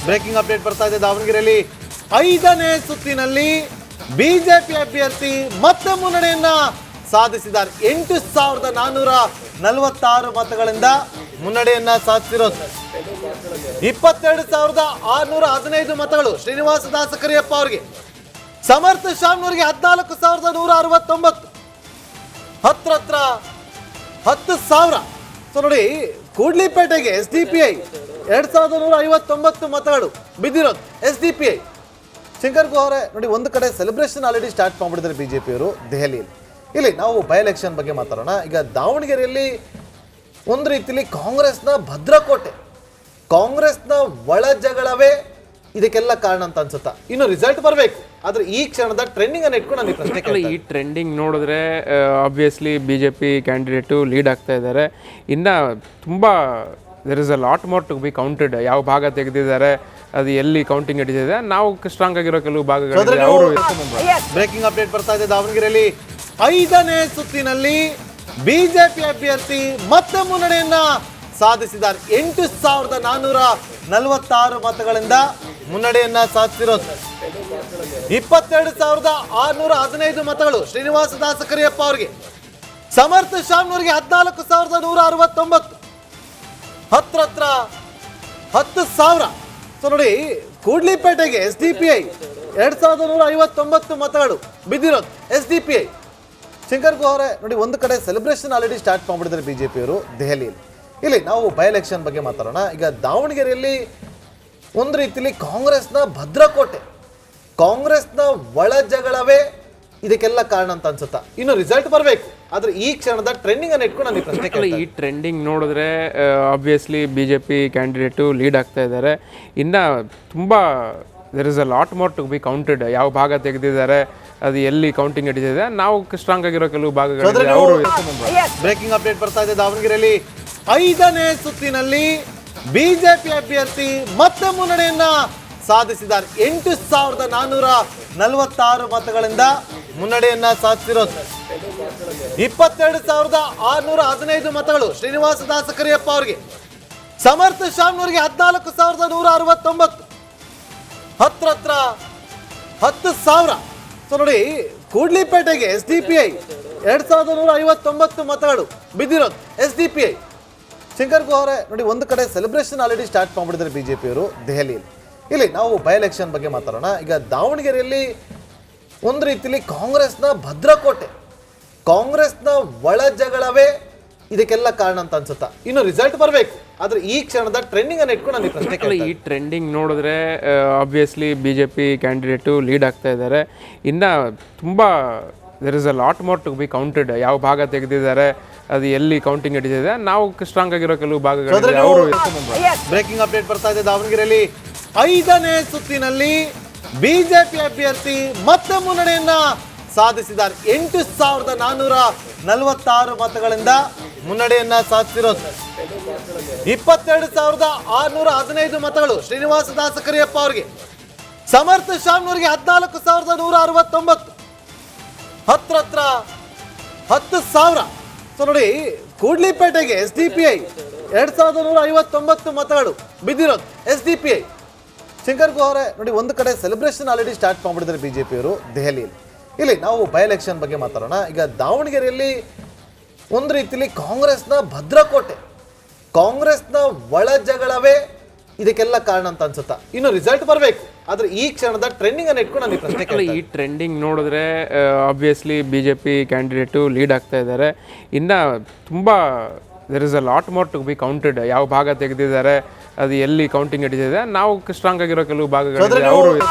Breaking update ಬರ್ತಾ ಇದೆ. ದಾವಣಗೆರೆಯಲ್ಲಿ 5ನೇ ಸುತ್ತಿನಲ್ಲಿ ಬಿಜೆಪಿ ಅಭ್ಯರ್ಥಿ ಮತ್ತೆ ಮುನ್ನಡೆಯನ್ನ ಸಾಧಿಸಿದ್ದಾರೆ. 8,446 ಮತಗಳಿಂದ ಮುನ್ನಡೆಯನ್ನ ಸಾಧಿಸಿರೋದು. 22,615 ಮತಗಳು ಶ್ರೀನಿವಾಸ ದಾಸ ಕರಿಯಪ್ಪ ಅವರಿಗೆ, ಸಮರ್ಥ ಶಾಮ್ನವರಿಗೆ 14,169, ಹತ್ರ 10,000. ಸೊ ನೋಡಿ, ಕೂಡ್ಲಿಪೇಟೆಗೆ SDPI 2,159 ಮತಗಳು ಬಿದ್ದಿರೋದು. SDPI ಶಂಕರ್ ಗುಹರೆ ನೋಡಿ, ಒಂದು ಕಡೆ ಸೆಲೆಬ್ರೇಷನ್ ಆಲ್ರೆಡಿ ಸ್ಟಾರ್ಟ್ ಮಾಡಿಬಿಟ್ಟಿದ್ದಾರೆ ಬಿಜೆಪಿಯವರು ದೆಹಲಿಯಲ್ಲಿ. ಇಲ್ಲಿ ನಾವು ಬೈ ಎಲೆಕ್ಷನ್ ಬಗ್ಗೆ ಮಾತಾಡೋಣ. ಈಗ ದಾವಣಗೆರೆಯಲ್ಲಿ ಒಂದು ರೀತಿಯಲ್ಲಿ ಕಾಂಗ್ರೆಸ್ನ ಭದ್ರಕೋಟೆ, ಕಾಂಗ್ರೆಸ್ನ ಒಳ ಜಗಳವೇ ಇದಕ್ಕೆಲ್ಲ ಕಾರಣ ಅಂತ ಅನ್ಸುತ್ತಾ? ಇನ್ನು ರಿಸಲ್ಟ್ ಬರಬೇಕು, ಆದ್ರೆ ಈ ಕ್ಷಣದ ಟ್ರೆಂಡಿಂಗ್ ಅನ್ನು ಇಟ್ಕೊಂಡು ನಾನು ಪ್ರಶ್ನೆ ಕೇಳ್ತೀನಿ. ಈ ಟ್ರೆಂಡಿಂಗ್ ನೋಡಿದ್ರೆ ಆಬ್ವಿಯಸ್ಲಿ BJP ಕ್ಯಾಂಡಿಡೇಟು ಲೀಡ್ ಆಗ್ತಾ ಇದ್ದಾರೆ. ಇನ್ನು ತುಂಬ there is a lot more to be counted. ಯಾವ ಭಾಗ ತೆಗೆದಿದ್ದಾರೆ, ಅದು ಎಲ್ಲಿ ಕೌಂಟಿಂಗ್ ನಡೀತಿದೆ, ನಾವು ಸ್ಟ್ರಾಂಗ್ ಆಗಿರೋ ಕೆಲವು ಭಾಗಗಳು. ಬ್ರೇಕಿಂಗ್ ಅಪ್ಡೇಟ್ ಬರ್ತಾ ಇದೆ. ದಾವಣಗೆರೆಯಲ್ಲಿ 5ನೇ ಸುತ್ತಿನಲ್ಲಿ ಬಿಜೆಪಿ ಅಭ್ಯರ್ಥಿ ಮತ್ತೆ ಮುನ್ನಡೆಯನ್ನ ಸಾಧಿಸಿದ್ದಾರೆ. 8,446 ಮತಗಳಿಂದ ಮುನ್ನಡೆಯನ್ನ ಸಾಧಿಸಿರೋದು. 22,615 ಮತಗಳು ಶ್ರೀನಿವಾಸ ದಾಸ ಕರಿಯಪ್ಪ ಅವರಿಗೆ, ಸಮರ್ಥ ಶಾಮ್ನವರಿಗೆ 14,169, ಹತ್ರ 10,000. ಸೊ ನೋಡಿ, ಕೂಡ್ಲಿಪೇಟೆಗೆ SDPI 2,159 ಮತಗಳು ಬಿದ್ದಿರೋದು. SDPI ಶಂಕರ್ ಗುಹರೆ ನೋಡಿ, ಒಂದು ಕಡೆ ಸೆಲೆಬ್ರೇಷನ್ ಆಲ್ರೆಡಿ ಸ್ಟಾರ್ಟ್ ಮಾಡಿಬಿಟ್ಟಿದ್ದಾರೆ ಬಿಜೆಪಿಯವರು ದೆಹಲಿಯಲ್ಲಿ. ಇಲ್ಲಿ ನಾವು ಬೈ ಎಲೆಕ್ಷನ್ ಬಗ್ಗೆ ಮಾತಾಡೋಣ. ಈಗ ದಾವಣಗೆರೆಯಲ್ಲಿ ಒಂದು ರೀತಿಯಲ್ಲಿ ಕಾಂಗ್ರೆಸ್ನ ಭದ್ರಕೋಟೆ, ಕಾಂಗ್ರೆಸ್ನ ಒಳ ಜಗಳವೇ ಇದಕ್ಕೆಲ್ಲ ಕಾರಣ ಅಂತ ಅನ್ಸುತ್ತಾ? ಇನ್ನು ರಿಸಲ್ಟ್ ಬರಬೇಕು, ಆದ್ರೆ ಈ ಕ್ಷಣದ ಟ್ರೆಂಡಿಂಗ್ ಅನ್ನು ಇಟ್ಕೊಂಡು ನಾನು ಪ್ರಶ್ನೆ ಕೇಳ್ತೀನಿ. ಈ ಟ್ರೆಂಡಿಂಗ್ ನೋಡಿದ್ರೆ ಆಬ್ವಿಯಸ್ಲಿ BJP ಕ್ಯಾಂಡಿಡೇಟು ಲೀಡ್ ಆಗ್ತಾ ಇದ್ದಾರೆ. ಇನ್ನು ತುಂಬ there is a lot more to be counted. ಯಾವ ಭಾಗ ತೆಗೆದಿದ್ದಾರೆ, ಅದು ಎಲ್ಲಿ ಕೌಂಟಿಂಗ್ ನಡೀತಿದೆ, ನಾವು ಸ್ಟ್ರಾಂಗ್ ಆಗಿರೋ ಕೆಲವು ಭಾಗಗಳು. ಬ್ರೇಕಿಂಗ್ ಅಪ್ಡೇಟ್ ಬರ್ತಾ ಇದೆ. ದಾವಣಗೆರೆಯಲ್ಲಿ 5ನೇ ಸುತ್ತಿನಲ್ಲಿ ಬಿಜೆಪಿ ಅಭ್ಯರ್ಥಿ ಮತ್ತೆ ಮುನ್ನಡೆಯನ್ನ ಸಾಧಿಸಿದ್ದಾರೆ. 8,446 ಮತಗಳಿಂದ ಮುನ್ನಡೆಯನ್ನ ಸಾಧಿಸಿರೋದು. 22,615 ಮತಗಳು ಶ್ರೀನಿವಾಸ ದಾಸ ಕರಿಯಪ್ಪ ಅವರಿಗೆ, ಸಮರ್ಥ ಶಾಮ್ನವರಿಗೆ 14,169, ಹತ್ರ 10,000. ಸೊ ನೋಡಿ, ಕೂಡ್ಲಿಪೇಟೆಗೆ SDPI 2,159 ಮತಗಳು ಬಿದ್ದಿರೋದು. SDPI ಶಂಕರ್ ಗುಹರೆ ನೋಡಿ, ಒಂದು ಕಡೆ ಸೆಲೆಬ್ರೇಷನ್ ಆಲ್ರೆಡಿ ಸ್ಟಾರ್ಟ್ ಮಾಡಿಬಿಟ್ಟಿದ್ದಾರೆ ಬಿಜೆಪಿಯವರು ದೆಹಲಿಯಲ್ಲಿ. ಇಲ್ಲಿ ನಾವು ಬೈ ಎಲೆಕ್ಷನ್ ಬಗ್ಗೆ ಮಾತಾಡೋಣ. ಈಗ ದಾವಣಗೆರೆಯಲ್ಲಿ ಒಂದು ರೀತಿಯಲ್ಲಿ ಕಾಂಗ್ರೆಸ್ನ ಭದ್ರಕೋಟೆ, ಕಾಂಗ್ರೆಸ್ನ ಒಳ ಜಗಳವೇ ಇದಕ್ಕೆಲ್ಲ ಕಾರಣ ಅಂತ ಅನ್ಸುತ್ತಾ? ಇನ್ನು ರಿಸಲ್ಟ್ ಬರಬೇಕು, ಆದ್ರೆ ಈ ಕ್ಷಣದ ಟ್ರೆಂಡಿಂಗ್ ಅನ್ನು ಇಟ್ಕೊಂಡು ನಾನು ಪ್ರಶ್ನೆ ಕೇಳ್ತೀನಿ. ಈ ಟ್ರೆಂಡಿಂಗ್ ನೋಡಿದ್ರೆ ಆಬ್ವಿಯಸ್ಲಿ BJP ಕ್ಯಾಂಡಿಡೇಟು ಲೀಡ್ ಆಗ್ತಾ ಇದ್ದಾರೆ. ಇನ್ನು ತುಂಬ there is a lot more to be counted. ಯಾವ ಭಾಗ ತೆಗೆದಿದ್ದಾರೆ, ಅದು ಎಲ್ಲಿ ಕೌಂಟಿಂಗ್ ನಡೀತಿದೆ, ನಾವು ಸ್ಟ್ರಾಂಗ್ ಆಗಿರೋ ಕೆಲವು ಭಾಗಗಳು. ಬ್ರೇಕಿಂಗ್ ಅಪ್ಡೇಟ್ ಬರ್ತಾ ಇದೆ. ದಾವಣಗೆರೆಯಲ್ಲಿ 5ನೇ ಸುತ್ತಿನಲ್ಲಿ ಬಿಜೆಪಿ ಅಭ್ಯರ್ಥಿ ಮತ್ತೆ ಮುನ್ನಡೆಯನ್ನ ಸಾಧಿಸಿದ್ದಾರೆ. 8,446 ಮತಗಳಿಂದ ಮುನ್ನಡೆಯನ್ನ ಸಾಧಿಸಿರೋದು. 22,615 ಮತಗಳು ಶ್ರೀನಿವಾಸ ದಾಸ ಕರಿಯಪ್ಪ ಅವರಿಗೆ, ಸಮರ್ಥ ಶಾಮ್ನವರಿಗೆ 14,169, ಹತ್ರ 10,000. ಸೊ ನೋಡಿ, ಕೂಡ್ಲಿಪೇಟೆಗೆ SDPI 2,159 ಮತಗಳು ಬಿದ್ದಿರೋದು. SDPI ಶಂಕರ್ ಗುಹರೆ ನೋಡಿ, ಒಂದು ಕಡೆ ಸೆಲೆಬ್ರೇಷನ್ ಆಲ್ರೆಡಿ ಸ್ಟಾರ್ಟ್ ಮಾಡಿಬಿಟ್ಟಿದ್ದಾರೆ ಬಿಜೆಪಿಯವರು ದೆಹಲಿಯಲ್ಲಿ. ಇಲ್ಲಿ ನಾವು ಬೈ ಎಲೆಕ್ಷನ್ ಬಗ್ಗೆ ಮಾತಾಡೋಣ. ಈಗ ದಾವಣಗೆರೆಯಲ್ಲಿ ಒಂದು ರೀತಿಯಲ್ಲಿ ಕಾಂಗ್ರೆಸ್ನ ಭದ್ರಕೋಟೆ, ಕಾಂಗ್ರೆಸ್ನ ಒಳ ಜಗಳವೇ ಇದಕ್ಕೆಲ್ಲ ಕಾರಣ ಅಂತ ಅನ್ಸುತ್ತಾ? ಇನ್ನು ರಿಸಲ್ಟ್ ಬರಬೇಕು, ಆದ್ರೆ ಈ ಕ್ಷಣದ ಟ್ರೆಂಡಿಂಗ್ ಅನ್ನು ಇಟ್ಕೊಂಡು ನಾನು ಪ್ರಶ್ನೆ ಕೇಳ್ತೀನಿ. ಈ ಟ್ರೆಂಡಿಂಗ್ ನೋಡಿದ್ರೆ ಆಬ್ವಿಯಸ್ಲಿ BJP ಕ್ಯಾಂಡಿಡೇಟು ಲೀಡ್ ಆಗ್ತಾ ಇದ್ದಾರೆ. ಇನ್ನು ತುಂಬ there is a lot more to be counted. ಯಾವ ಭಾಗ ತೆಗೆದಿದ್ದಾರೆ, ಅದು ಎಲ್ಲಿ ಕೌಂಟಿಂಗ್ ನಡೀತಿದೆ, ನಾವು ಸ್ಟ್ರಾಂಗ್ ಆಗಿರೋ ಕೆಲವು ಭಾಗಗಳು.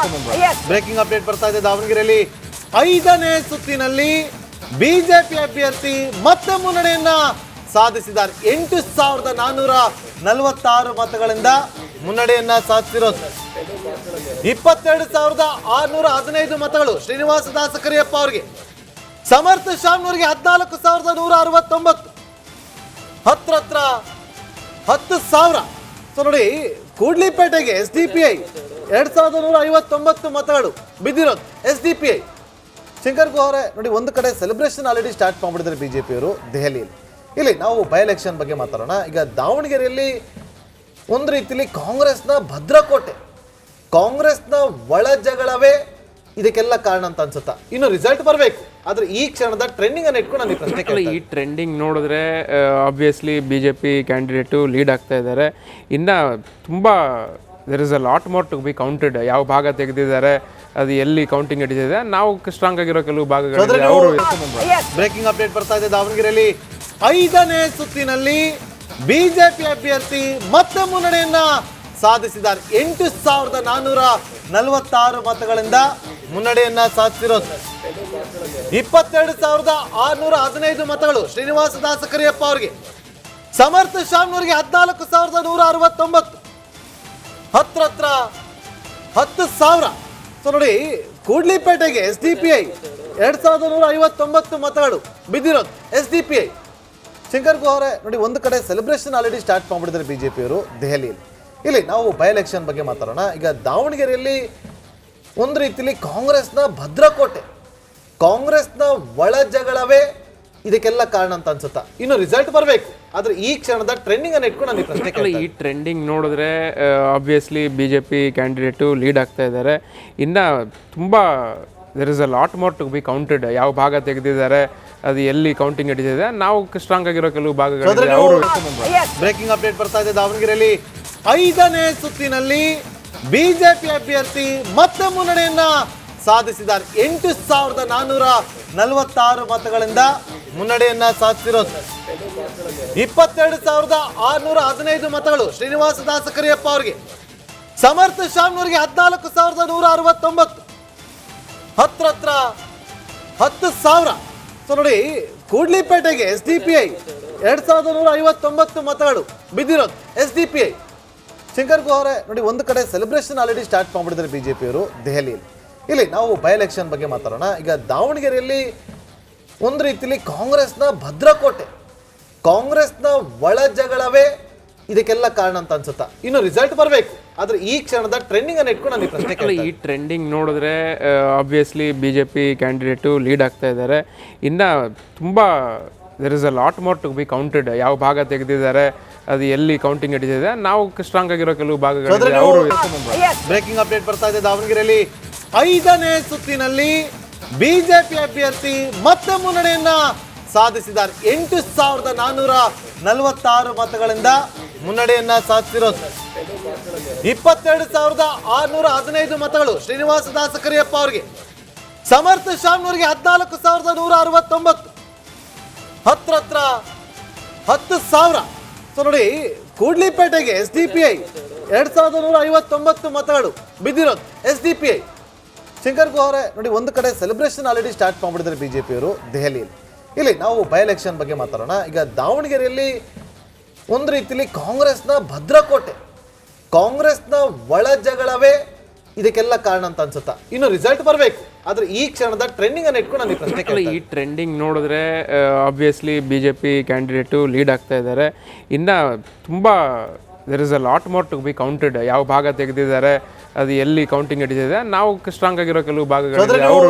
ಬ್ರೇಕಿಂಗ್ ಅಪ್ಡೇಟ್ ಬರ್ತಾ ಇದೆ. ದಾವಣಗೆರೆಯಲ್ಲಿ 5ನೇ ಸುತ್ತಿನಲ್ಲಿ ಬಿಜೆಪಿ ಅಭ್ಯರ್ಥಿ ಮತ್ತೆ ಮುನ್ನಡೆಯನ್ನ ಸಾಧಿಸಿದ್ದಾರೆ. 8,446 ಮತಗಳಿಂದ ಮುನ್ನಡೆಯನ್ನ ಸಾಧಿಸಿರೋದು. 22,615 ಮತಗಳು ಶ್ರೀನಿವಾಸ ದಾಸ ಕರಿಯಪ್ಪ ಅವರಿಗೆ, ಸಮರ್ಥ ಶಾಮ್ನವರಿಗೆ 14,169, ಹತ್ರ 10,000. ಸೊ ನೋಡಿ, ಕೂಡ್ಲಿಪೇಟೆಗೆ SDPI 2,159 ಮತಗಳು ಬಿದ್ದಿರೋದು. SDPI ಶಂಕರ್ ಗುಹರೆ ನೋಡಿ, ಒಂದು ಕಡೆ ಸೆಲೆಬ್ರೇಷನ್ ಆಲ್ರೆಡಿ ಸ್ಟಾರ್ಟ್ ಮಾಡಿಬಿಟ್ಟಿದ್ದಾರೆ ಬಿಜೆಪಿಯವರು ದೆಹಲಿಯಲ್ಲಿ. ಇಲ್ಲಿ ನಾವು ಬೈ ಎಲೆಕ್ಷನ್ ಬಗ್ಗೆ ಮಾತಾಡೋಣ. ಈಗ ದಾವಣಗೆರೆಯಲ್ಲಿ ಒಂದು ರೀತಿಯಲ್ಲಿ ಕಾಂಗ್ರೆಸ್ನ ಭದ್ರಕೋಟೆ, ಕಾಂಗ್ರೆಸ್ನ ಒಳ ಜಗಳವೇ ಇದಕ್ಕೆಲ್ಲ ಕಾರಣ ಅಂತ ಅನ್ಸುತ್ತಾ? ಇನ್ನು ರಿಸಲ್ಟ್ ಬರಬೇಕು, ಆದ್ರೆ ಈ ಕ್ಷಣದ ಟ್ರೆಂಡಿಂಗ್ ಅನ್ನು ಇಟ್ಕೊಂಡು ನಾನು ಈ ಪ್ರಶ್ನೆ ಕೇಳ್ತಾ ಈ ಟ್ರೆಂಡಿಂಗ್ ನೋಡಿದ್ರೆ ಆಬ್ವಿಯಸ್ಲಿ BJP ಕ್ಯಾಂಡಿಡೇಟು ಲೀಡ್ ಆಗ್ತಾ ಇದ್ದಾರೆ. ಇನ್ನು ತುಂಬ there is a lot more to be counted. ಯಾವ ಭಾಗ ತೆಗೆದಿದ್ದಾರೆ, ಅದು ಎಲ್ಲಿ ಕೌಂಟಿಂಗ್ ನಡೀತಿದೆ, ನಾವು ಸ್ಟ್ರಾಂಗ್ ಆಗಿರೋ ಕೆಲವು ಭಾಗಗಳು ಅವರು. ಬ್ರೇಕಿಂಗ್ ಅಪ್ಡೇಟ್ ಬರ್ತಾ ಇದೆ. ದಾವಣಗೆರೆಯಲ್ಲಿ 5ನೇ ಸುತ್ತಿನಲ್ಲಿ ಬಿಜೆಪಿ ಅಭ್ಯರ್ಥಿ ಮತ್ತೆ ಮುನ್ನಡೆಯನ್ನ ಸಾಧಿಸಿದ್ದಾರೆ. 8,446 ಮತಗಳಿಂದ ಮುನ್ನಡೆಯನ್ನ ಸಾಧಿಸಿರೋದು. 22,615 ಮತಗಳು ಶ್ರೀನಿವಾಸ ದಾಸ ಕರಿಯಪ್ಪ ಅವರಿಗೆ, ಸಮರ್ಥ ಶಾಮ್ನವರಿಗೆ 14,169, ಹತ್ರ 10,000. ಸೊ ನೋಡಿ, ಕೂಡ್ಲಿಪೇಟೆಗೆ SDPI 2,159 ಮತಗಳು ಬಿದ್ದಿರೋದು. SDPI ಶಂಕರ್ ಗುಹರೆ ನೋಡಿ, ಒಂದು ಕಡೆ ಸೆಲೆಬ್ರೇಷನ್ ಆಲ್ರೆಡಿ ಸ್ಟಾರ್ಟ್ ಮಾಡಿಬಿಟ್ಟಿದ್ದಾರೆ ಬಿಜೆಪಿಯವರು ದೆಹಲಿಯಲ್ಲಿ. ಇಲ್ಲಿ ನಾವು ಬೈ ಎಲೆಕ್ಷನ್ ಬಗ್ಗೆ ಮಾತಾಡೋಣ. ಈಗ ದಾವಣಗೆರೆಯಲ್ಲಿ ಒಂದು ರೀತಿಯಲ್ಲಿ ಕಾಂಗ್ರೆಸ್ನ ಭದ್ರಕೋಟೆ, ಕಾಂಗ್ರೆಸ್ನ ಒಳ ಜಗಳವೇ ಇದಕ್ಕೆಲ್ಲ ಕಾರಣ ಅಂತ ಅನ್ಸುತ್ತಾ? ಇನ್ನು ರಿಸಲ್ಟ್ ಬರಬೇಕು, ಆದ್ರೆ ಈ ಕ್ಷಣದ ಟ್ರೆಂಡಿಂಗ್ ಅನ್ನು ಇಟ್ಕೊಂಡು ನಾನು ಈ ಪ್ರಶ್ನೆ ಕೇಳ್ತಾ ಈ ಟ್ರೆಂಡಿಂಗ್ ನೋಡಿದ್ರೆ ಆಬ್ವಿಯಸ್ಲಿ BJP ಕ್ಯಾಂಡಿಡೇಟು ಲೀಡ್ ಆಗ್ತಾ ಇದ್ದಾರೆ. ಇನ್ನು ತುಂಬ there is a lot more to be counted. ಯಾವ ಭಾಗ ತೆಗೆದಿದ್ದಾರೆ, ಅದು ಎಲ್ಲಿ ಕೌಂಟಿಂಗ್ ನಡೀತಿದೆ, ನಾವು ಸ್ಟ್ರಾಂಗ್ ಆಗಿರೋ ಕೆಲವು ಭಾಗಗಳು ಅವರು. ಬ್ರೇಕಿಂಗ್ ಅಪ್ಡೇಟ್ ಬರ್ತಾ ಇದೆ. ದಾವಣಗೆರೆಯಲ್ಲಿ 5ನೇ ಸುತ್ತಿನಲ್ಲಿ ಬಿಜೆಪಿ ಅಭ್ಯರ್ಥಿ ಮತ್ತೆ ಮುನ್ನಡೆಯನ್ನ ಸಾಧಿಸಿದ್ದಾರೆ. 8,446 ಮತಗಳಿಂದ ಮುನ್ನಡೆಯನ್ನ ಸಾಧಿಸಿರೋದು. 22,615 ಮತಗಳು ಶ್ರೀನಿವಾಸ ದಾಸ ಕರಿಯಪ್ಪ ಅವರಿಗೆ, ಸಮರ್ಥ ಶಾಮ್ನವರಿಗೆ 14,169, ಹತ್ರ 10,000. ಸೊ ನೋಡಿ, ಕೂಡ್ಲಿಪೇಟೆಗೆ SDPI 2,159 ಮತಗಳು ಬಿದ್ದಿರೋದು. SDPI ಶಂಕರ್ ಗುಹರೆ ನೋಡಿ, ಒಂದು ಕಡೆ ಸೆಲೆಬ್ರೇಷನ್ ಆಲ್ರೆಡಿ ಸ್ಟಾರ್ಟ್ ಮಾಡಿಬಿಟ್ಟಿದ್ದಾರೆ ಬಿಜೆಪಿಯವರು ದೆಹಲಿಯಲ್ಲಿ. ಇಲ್ಲಿ ನಾವು ಬೈ ಎಲೆಕ್ಷನ್ ಬಗ್ಗೆ ಮಾತಾಡೋಣ. ಈಗ ದಾವಣಗೆರೆಯಲ್ಲಿ ಒಂದು ರೀತಿಯಲ್ಲಿ ಕಾಂಗ್ರೆಸ್ನ ಭದ್ರಕೋಟೆ, ಕಾಂಗ್ರೆಸ್ನ ಒಳ ಜಗಳವೇ ಇದಕ್ಕೆಲ್ಲ ಕಾರಣ ಅಂತ ಅನ್ಸುತ್ತಾ? ಇನ್ನು ರಿಸಲ್ಟ್ ಬರಬೇಕು, ಆದ್ರೆ ಈ ಕ್ಷಣದ ಟ್ರೆಂಡಿಂಗ್ ಅನ್ನು ಇಟ್ಕೊಂಡು ನಾನು ಈ ಪ್ರಶ್ನೆ ಕೇಳ್ತಾ ಈ ಟ್ರೆಂಡಿಂಗ್ ನೋಡಿದ್ರೆ ಆಬ್ವಿಯಸ್ಲಿ BJP ಕ್ಯಾಂಡಿಡೇಟು ಲೀಡ್ ಆಗ್ತಾ ಇದ್ದಾರೆ. ಇನ್ನು ತುಂಬ there is a lot more to be counted. ಯಾವ ಭಾಗ ತೆಗೆದಿದ್ದಾರೆ, ಅದು ಎಲ್ಲಿ ಕೌಂಟಿಂಗ್ ನಡೀತಿದೆ, ನಾವು ಸ್ಟ್ರಾಂಗ್ ಆಗಿರೋ ಕೆಲವು ಭಾಗಗಳು ಅವರು. ಬ್ರೇಕಿಂಗ್ ಅಪ್ಡೇಟ್ ಬರ್ತಾ ಇದೆ. ದಾವಣಗೆರೆಯಲ್ಲಿ 5ನೇ ಸುತ್ತಿನಲ್ಲಿ ಬಿಜೆಪಿ ಅಭ್ಯರ್ಥಿ ಮತ್ತೆ ಮುನ್ನಡೆಯನ್ನ ಸಾಧಿಸಿದ್ದಾರೆ. 8,446 ಮತಗಳಿಂದ ಮುನ್ನಡೆಯನ್ನ ಸಾಧಿಸಿರೋದು. 22,615 ಮತಗಳು ಶ್ರೀನಿವಾಸ ದಾಸ ಕರಿಯಪ್ಪ ಅವರಿಗೆ, ಸಮರ್ಥ ಶಾಮ್ನವರಿಗೆ 14,169, ಹತ್ರ 10,000. ಸೊ ನೋಡಿ, ಕೂಡ್ಲಿಪೇಟೆಗೆ SDPI 2,159 ಮತಗಳು ಬಿದ್ದಿರೋದು. SDPI ಶಂಕರ್ ಗುಹರೆ ನೋಡಿ, ಒಂದು ಕಡೆ ಸೆಲೆಬ್ರೇಷನ್ ಆಲ್ರೆಡಿ ಸ್ಟಾರ್ಟ್ ಮಾಡಿಬಿಟ್ಟಿದ್ದಾರೆ ಬಿಜೆಪಿಯವರು ದೆಹಲಿಯಲ್ಲಿ. ಇಲ್ಲಿ ನಾವು ಬೈ ಎಲೆಕ್ಷನ್ ಬಗ್ಗೆ ಮಾತಾಡೋಣ. ಈಗ ದಾವಣಗೆರೆಯಲ್ಲಿ ಒಂದು ರೀತಿಯಲ್ಲಿ ಕಾಂಗ್ರೆಸ್ನ ಭದ್ರಕೋಟೆ, ಕಾಂಗ್ರೆಸ್ನ ಒಳ ಜಗಳವೇ ಇದಕ್ಕೆಲ್ಲ ಕಾರಣ ಅಂತ ಅನ್ಸುತ್ತಾ? ಇನ್ನು ರಿಸಲ್ಟ್ ಬರಬೇಕು, ಆದ್ರೆ ಈ ಕ್ಷಣದ ಟ್ರೆಂಡಿಂಗ್ ಅನ್ನು ಇಟ್ಕೊಂಡು ನಾನು ಈ ಪ್ರಶ್ನೆ ಕೇಳ್ತಾ ಈ ಟ್ರೆಂಡಿಂಗ್ ನೋಡಿದ್ರೆ ಆಬ್ವಿಯಸ್ಲಿ BJP ಕ್ಯಾಂಡಿಡೇಟು ಲೀಡ್ ಆಗ್ತಾ ಇದ್ದಾರೆ. ಇನ್ನು ತುಂಬ there is a lot more to be counted. ಯಾವ ಭಾಗ ತೆಗೆದಿದ್ದಾರೆ, ಅದು ಎಲ್ಲಿ ಕೌಂಟಿಂಗ್ ನಡೀತಿದೆ, ನಾವು ಸ್ಟ್ರಾಂಗ್ ಆಗಿರೋ ಕೆಲವು ಭಾಗಗಳು ಅವರು.